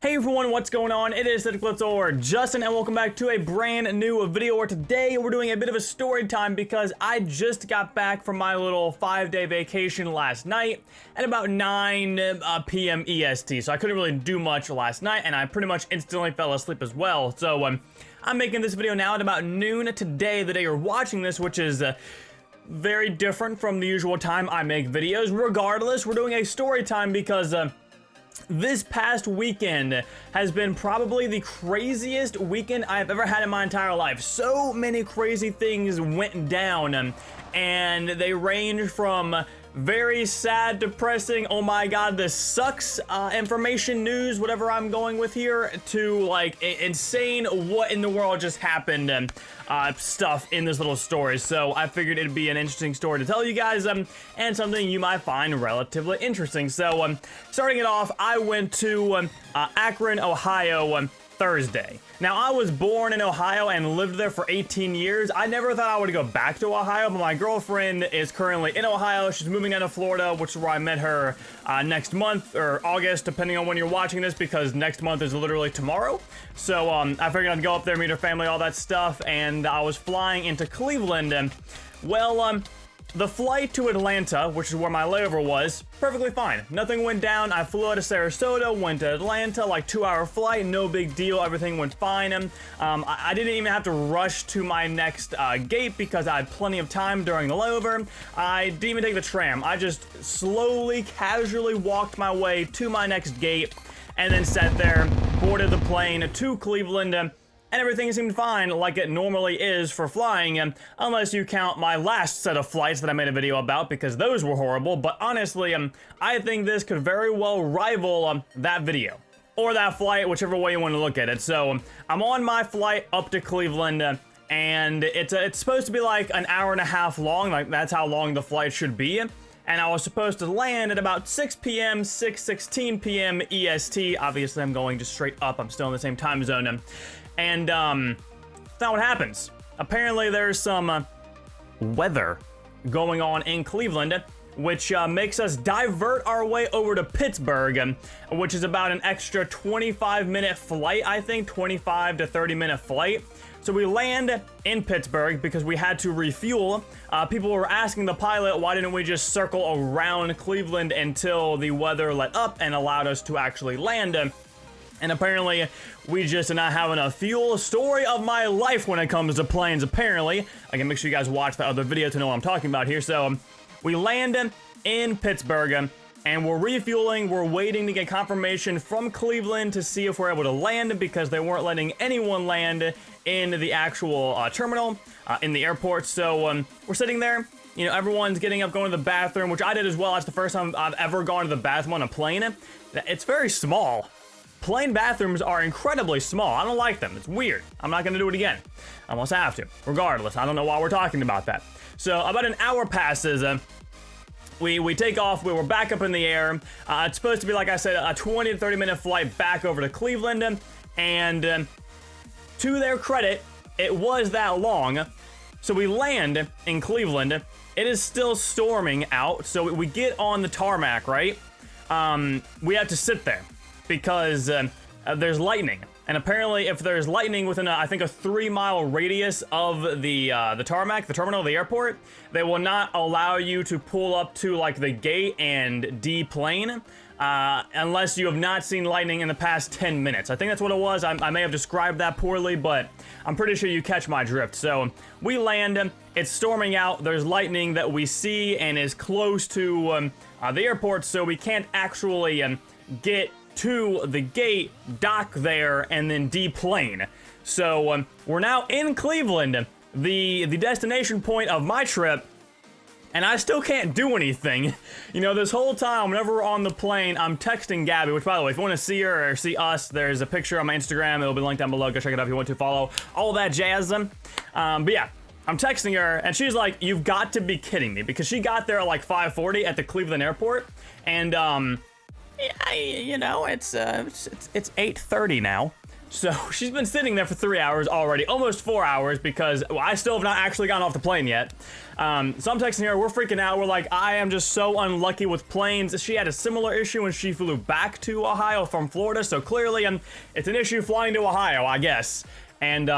Hey everyone, what's going on? It is BliTzz or Justin, and welcome back to a brand new video where today we're doing a bit of a story time because I just got back from my little 5-day vacation last night at about 9 p.m. EST, so I couldn't really do much last night, and I pretty much instantly fell asleep as well. So I'm making this video now at about noon today, the day you're watching this, which is very different from the usual time I make videos. Regardless, we're doing a story time because this past weekend has been probably the craziest weekend I've ever had in my entire life. So many crazy things went down, and they range from very sad, depressing, oh my god, this sucks, information news, whatever I'm going with here, to like insane, what in the world just happened, stuff in this little story. So I figured it'd be an interesting story to tell you guys, and something you might find relatively interesting. So starting it off, I went to Akron, Ohio, Thursday. Now, I was born in Ohio and lived there for 18 years. I never thought I would go back to Ohio, but my girlfriend is currently in Ohio. She's moving down to Florida, which is where I met her next month, or August, depending on when you're watching this, because next month is literally tomorrow. So I figured I'd go up there, meet her family, all that stuff, and I was flying into Cleveland, and well, the flight to Atlanta, which is where my layover was, perfectly fine. Nothing went down. I flew out of Sarasota, went to Atlanta, like 2-hour flight, no big deal. Everything went fine. I didn't even have to rush to my next gate because I had plenty of time during the layover. I didn't even take the tram. I just slowly, casually walked my way to my next gate and then sat there, boarded the plane to Cleveland, and everything seemed fine, like it normally is for flying, unless you count my last set of flights that I made a video about, because those were horrible. But honestly, I think this could very well rival that video, or that flight, whichever way you want to look at it. So I'm on my flight up to Cleveland, and it's supposed to be like an hour and a half long, like that's how long the flight should be. And I was supposed to land at about 6 p.m., 6:16 p.m. EST. Obviously, I'm going just straight up. I'm still in the same time zone. And that's not what happens. Apparently, there's some weather going on in Cleveland, which makes us divert our way over to Pittsburgh, which is about an extra 25-minute flight, I think, 25 to 30-minute flight. So we land in Pittsburgh because we had to refuel. People were asking the pilot, why didn't we just circle around Cleveland until the weather let up and allowed us to actually land? And apparently, we just did not have enough fuel. Story of my life when it comes to planes, apparently. Again, make sure you guys watch that other video to know what I'm talking about here. So we land in Pittsburgh, and we're refueling. We're waiting to get confirmation from Cleveland to see if we're able to land, because they weren't letting anyone land in the actual terminal, in the airport. So we're sitting there. You know, everyone's getting up, going to the bathroom, which I did as well. That's the first time I've ever gone to the bathroom on a plane. It's very small. Plane bathrooms are incredibly small. I don't like them. It's weird. I'm not going to do it again. I almost have to. Regardless, I don't know why we're talking about that. So about an hour passes. We take off. We were back up in the air. It's supposed to be, like I said, a 20 to 30-minute flight back over to Cleveland. And to their credit, it was that long. So we land in Cleveland. It is still storming out. So we get on the tarmac, right? We have to sit there because there's lightning. And apparently, if there's lightning within, I think, a 3-mile radius of the tarmac, the terminal, the airport, they will not allow you to pull up to, like, the gate and deplane unless you have not seen lightning in the past 10 minutes. I think that's what it was. I may have described that poorly, but I'm pretty sure you catch my drift. So we land. It's storming out. There's lightning that we see and is close to the airport, so we can't actually get to the gate, dock there, and then deplane. So we're now in Cleveland, the destination point of my trip, and I still can't do anything. You know, this whole time, whenever we're on the plane, I'm texting Gabby, which, by the way, if you want to see her or see us, there's a picture on my Instagram. It'll be linked down below. Go check it out if you want to follow all that jazz. But yeah, I'm texting her, and she's like, you've got to be kidding me, because she got there at like 5:40 at the Cleveland airport, and yeah, you know, it's 8:30 now. So she's been sitting there for 3 hours already, almost 4 hours, because I still have not actually gotten off the plane yet. So I'm texting her, we're freaking out. We're like, I am just so unlucky with planes. She had a similar issue when she flew back to Ohio from Florida, so clearly it's an issue flying to Ohio, I guess. And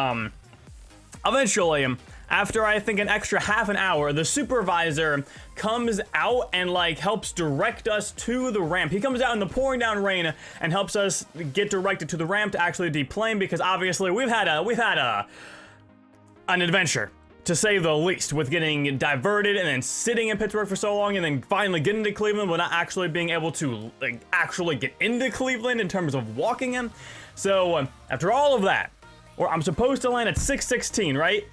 eventually, after I think an extra half an hour, the supervisor comes out and like helps direct us to the ramp. He comes out in the pouring down rain and helps us get directed to the ramp to actually deplane, because obviously we've had an adventure, to say the least, with getting diverted and then sitting in Pittsburgh for so long and then finally getting to Cleveland but not actually being able to like actually get into Cleveland in terms of walking in. So after all of that, I'm supposed to land at 6:16, right?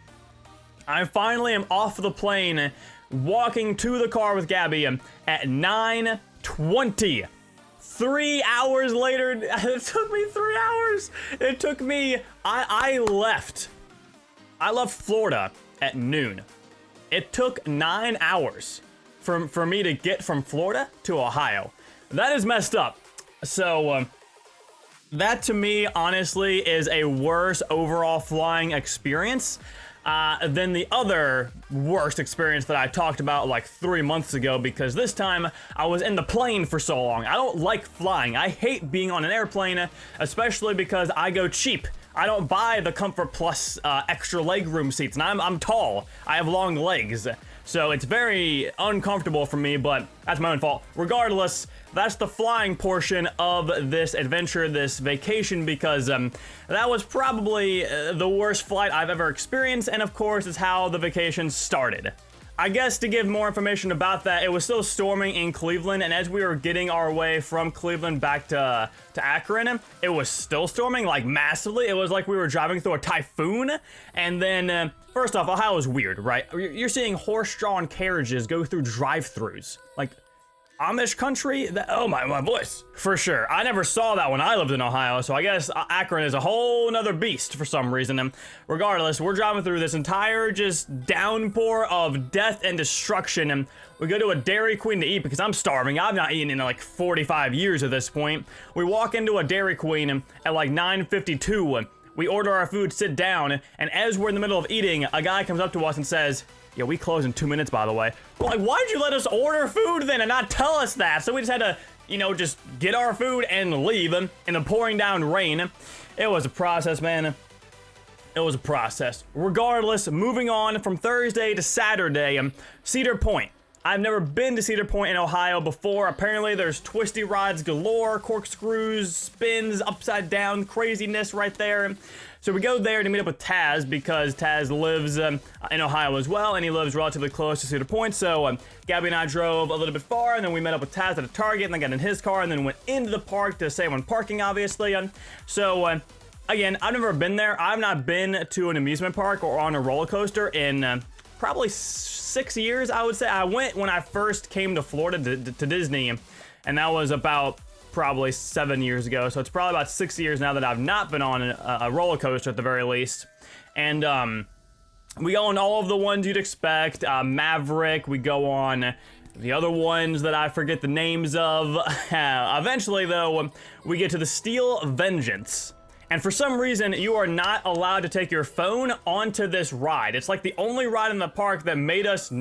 I finally am off the plane, walking to the car with Gabby at 9:20. 3 hours later, it took me 3 hours. It took me, I left Florida at noon. It took 9 hours for me to get from Florida to Ohio. That is messed up. So, that to me, honestly, is a worse overall flying experience than the other worst experience that I talked about like 3 months ago, because this time I was in the plane for so long. I don't like flying. I hate being on an airplane, especially because I go cheap. I don't buy the Comfort Plus extra legroom seats, and I'm tall. I have long legs, so it's very uncomfortable for me, but that's my own fault. Regardless, that's the flying portion of this adventure, this vacation, because that was probably the worst flight I've ever experienced, and of course is how the vacation started. I guess to give more information about that, it was still storming in Cleveland, and as we were getting our way from Cleveland back to Akron, it was still storming, like massively. It was like we were driving through a typhoon, and then, first off, Ohio is weird, right? You're seeing horse-drawn carriages go through drive-thrus, like Amish country? Oh my voice. For sure. I never saw that when I lived in Ohio, so I guess Akron is a whole nother beast for some reason. And regardless, we're driving through this entire just downpour of death and destruction, and we go to a Dairy Queen to eat because I'm starving. I've not eaten in like 45 years at this point. We walk into a Dairy Queen at like 9:52. We order our food, sit down, and as we're in the middle of eating, a guy comes up to us and says, "Yeah, we close in 2 minutes, by the way." We're like, why'd you let us order food then and not tell us that? So we just had to, just get our food and leave in the pouring down rain. It was a process, man. It was a process. Regardless, moving on from Thursday to Saturday, Cedar Point. I've never been to Cedar Point in Ohio before. Apparently there's twisty rides galore, corkscrews, spins, upside down craziness right there. So we go there to meet up with Taz, because Taz lives in Ohio as well, and he lives relatively close to Cedar Point. So Gabby and I drove a little bit far, and then we met up with Taz at a Target, and then got in his car, and then went into the park to save on parking, obviously. Again, I've never been there. I've not been to an amusement park or on a roller coaster in probably 6 years, I would say. I went when I first came to Florida to Disney, and that was about probably 7 years ago. So it's probably about 6 years now that I've not been on a roller coaster at the very least. And we go on all of the ones you'd expect. Maverick, we go on the other ones that I forget the names of. Eventually, though, we get to the Steel Vengeance. And for some reason, you are not allowed to take your phone onto this ride. It's like the only ride in the park that made us,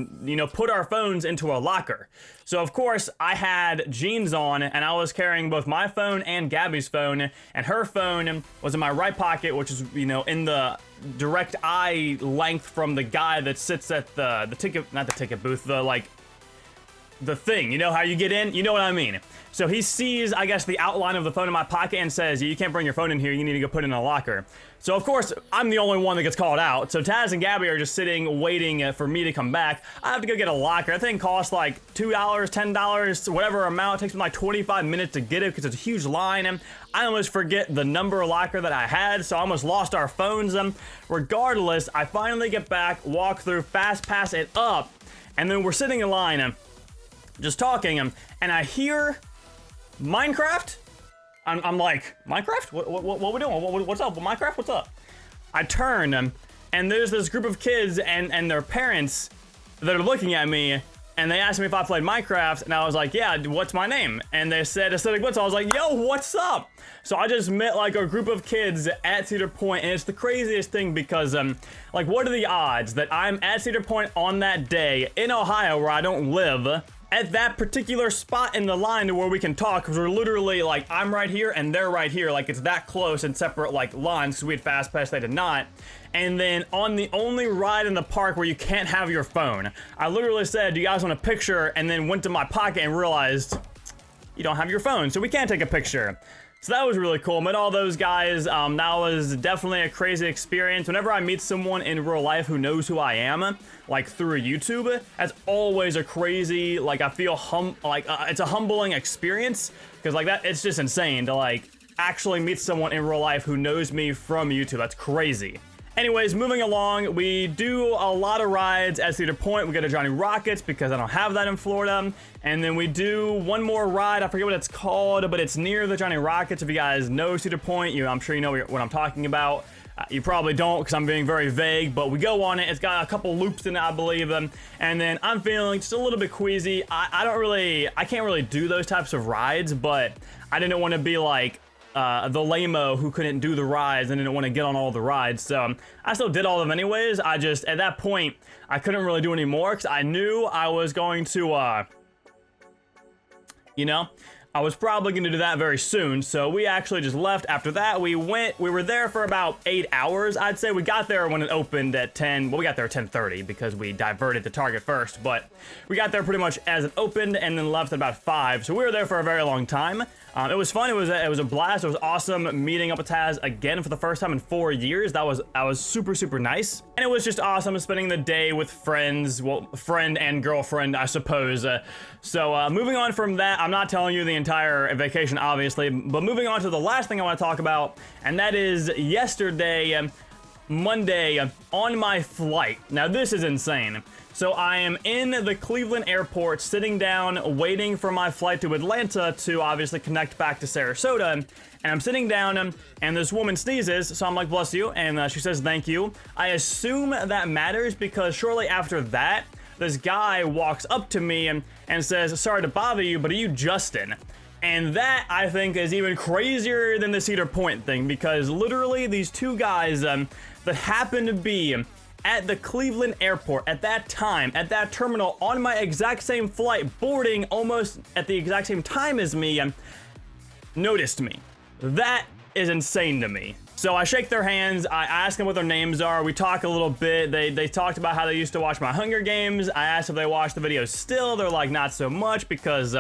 put our phones into a locker. So of course, I had jeans on, and I was carrying both my phone and Gabby's phone, and her phone was in my right pocket, which is, in the direct eye length from the guy that sits at the ticket, not the ticket booth, the thing, how you get in? You know what I mean. So he sees, I guess, the outline of the phone in my pocket and says, "You can't bring your phone in here, you need to go put it in a locker." So of course, I'm the only one that gets called out. So Taz and Gabby are just sitting, waiting for me to come back. I have to go get a locker. That thing costs like $2, $10, whatever amount. It takes me like 25 minutes to get it because it's a huge line. And I almost forget the number of locker that I had, so I almost lost our phones. Regardless, I finally get back, walk through, fast pass it up, and then we're sitting in line, just talking, and I hear Minecraft. I'm like, Minecraft? What we doing? What's up? Minecraft? What's up? I turn, and there's this group of kids and their parents that are looking at me, and they asked me if I played Minecraft, and I was like, yeah, what's my name? And they said Aesthetic BliTzz. I was like, yo, what's up? So I just met like a group of kids at Cedar Point, and it's the craziest thing because, like, what are the odds that I'm at Cedar Point on that day in Ohio where I don't live, at that particular spot in the line to where we can talk, because we're literally, like, I'm right here and they're right here, like, it's that close in separate, like, lines, because we had fast pass, they did not. And then on the only ride in the park where you can't have your phone, I literally said, do you guys want a picture? And then went to my pocket and realized you don't have your phone, so we can't take a picture. So that was really cool. Met all those guys. That was definitely a crazy experience. Whenever I meet someone in real life who knows who I am, like through YouTube, that's always a crazy, like, I feel it's a humbling experience, because like that, it's just insane to like actually meet someone in real life who knows me from YouTube. That's crazy. Anyways, moving along, we do a lot of rides at Cedar Point. We go to Johnny Rockets because I don't have that in Florida. And then we do one more ride. I forget what it's called, but it's near the Johnny Rockets. If you guys know Cedar Point, I'm sure you know what I'm talking about. You probably don't because I'm being very vague, but we go on it. It's got a couple loops in it, I believe. And then I'm feeling just a little bit queasy. I can't really do those types of rides, but I didn't want to be like, the lame-o who couldn't do the rides and didn't want to get on all the rides, so I still did all of them anyways. I just, at that point, I couldn't really do any more because I knew I was going to, I was probably going to do that very soon, so we actually just left. After that, we were there for about 8 hours, I'd say. We got there when it opened at 10, well, we got there at 10:30 because we diverted to Target first, but we got there pretty much as it opened and then left at about 5, so we were there for a very long time. It was fun. It was a blast. It was awesome meeting up with Taz again for the first time in 4 years. That was super, super nice. And it was just awesome spending the day with friends, well, friend and girlfriend, I suppose. So moving on from that, I'm not telling you the entire vacation, obviously, but moving on to the last thing I want to talk about, and that is yesterday, Monday, on my flight. Now, this is insane. So I am in the Cleveland airport, sitting down, waiting for my flight to Atlanta to obviously connect back to Sarasota. And I'm sitting down, and this woman sneezes, so I'm like, bless you, and she says thank you. I assume that matters because shortly after that, this guy walks up to me and says, sorry to bother you, but are you Justin? And that, I think, is even crazier than the Cedar Point thing, because literally these two guys that happen to be at the Cleveland airport at that time, at that terminal, on my exact same flight, boarding almost at the exact same time as me, noticed me. That is insane to me. So I shake their hands, I ask them what their names are, we talk a little bit, they talked about how they used to watch my Hunger Games. I asked if they watch the videos still, they're like, not so much, because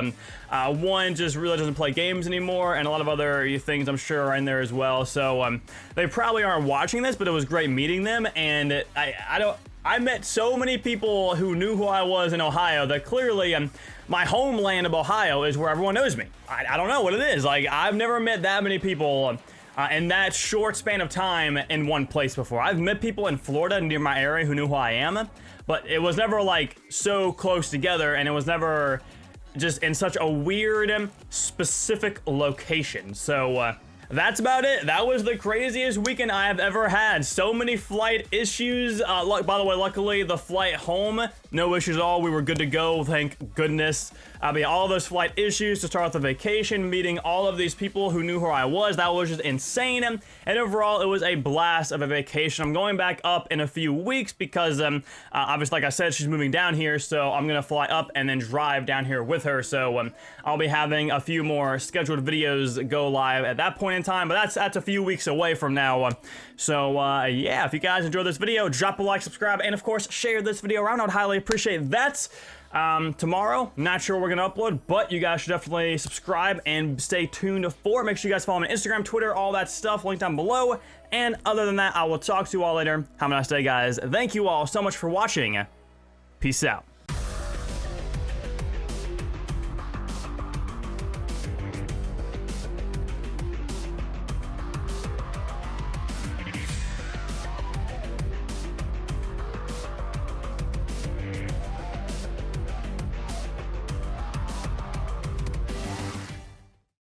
one just really doesn't play games anymore, and a lot of other things I'm sure are in there as well, so they probably aren't watching this, but it was great meeting them, and I met so many people who knew who I was in Ohio that clearly my homeland of Ohio is where everyone knows me. I don't know what it is, like, I've never met that many people in that short span of time in one place before. I've met people in Florida near my area who knew who I am, but it was never like so close together, and it was never just in such a weird specific location. So that's about it. That was the craziest weekend I have ever had. So many flight issues. By the way, luckily the flight home, no issues at all. We were good to go, thank goodness. All those flight issues to start off the vacation, meeting all of these people who knew who I was, that was just insane. And overall, it was a blast of a vacation. I'm going back up in a few weeks because, obviously, like I said, she's moving down here, so I'm gonna fly up and then drive down here with her. So I'll be having a few more scheduled videos go live at that point in time, but that's a few weeks away from now. Yeah, if you guys enjoyed this video, drop a like, subscribe, and of course, share this video around. I'd highly appreciate that. Tomorrow, not sure we're gonna upload, but you guys should definitely subscribe and stay tuned for. Make sure you guys follow me on Instagram, Twitter, all that stuff, link down below. And other than that, I will talk to you all later. Have a nice day, guys. Thank you all so much for watching. Peace out.